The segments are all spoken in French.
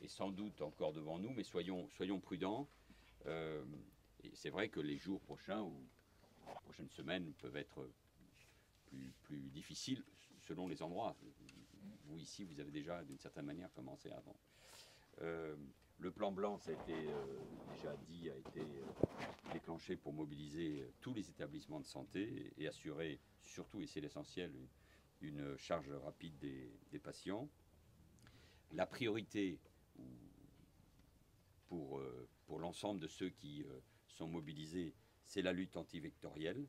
est sans doute encore devant nous, mais soyons prudents. Et c'est vrai que les jours prochains ou les prochaines semaines peuvent être plus difficiles selon les endroits. Vous ici, vous avez déjà d'une certaine manière commencé avant. Le plan blanc, ça a été déjà dit, a été déclenché pour mobiliser tous les établissements de santé et assurer surtout, et c'est l'essentiel, une charge rapide des patients. La priorité pour l'ensemble de ceux qui sont mobilisés, c'est la lutte antivectorielle.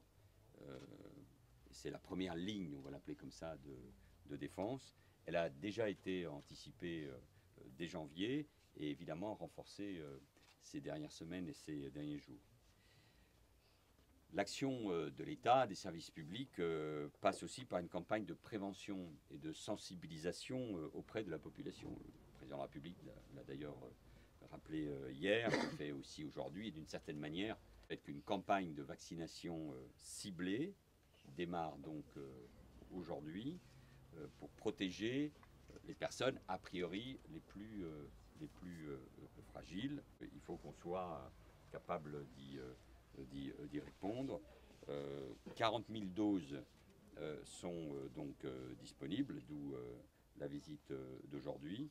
C'est la première ligne, on va l'appeler comme ça, de défense. Elle a déjà été anticipée dès janvier et évidemment renforcée ces dernières semaines et ces derniers jours. L'action de l'État, des services publics, passe aussi par une campagne de prévention et de sensibilisation auprès de la population. Le président de la République l'a d'ailleurs rappelé hier, le fait aussi aujourd'hui, et d'une certaine manière, avec une campagne de vaccination ciblée démarre donc aujourd'hui pour protéger les personnes a priori les plus fragiles. Il faut qu'on soit capable d'y répondre. 40 000 doses sont donc disponibles, d'où la visite d'aujourd'hui.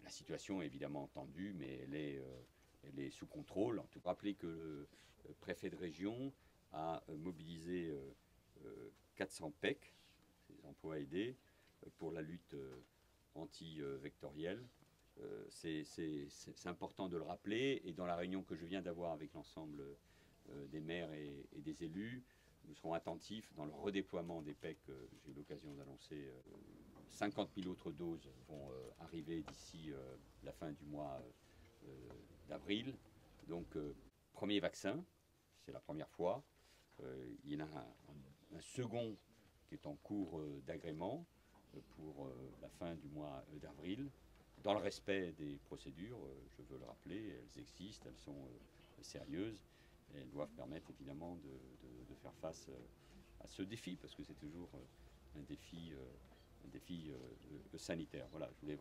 La situation est évidemment tendue, mais elle est sous contrôle. En tout cas, rappelez que le préfet de région a mobilisé 400 PEC, ces emplois aidés, pour la lutte anti-vectorielle. C'est important de le rappeler, et dans la réunion que je viens d'avoir avec l'ensemble des maires et des élus, nous serons attentifs dans le redéploiement des PEC. J'ai eu l'occasion d'annoncer 50 000 autres doses vont arriver d'ici la fin du mois d'avril. Donc, premier vaccin, c'est la première fois. Il y en a un second qui est en cours d'agrément pour la fin du mois d'avril, dans le respect des procédures, je veux le rappeler, elles existent, elles sont sérieuses, et elles doivent permettre évidemment de faire face à ce défi, parce que c'est toujours un défi sanitaire. Voilà, je voulais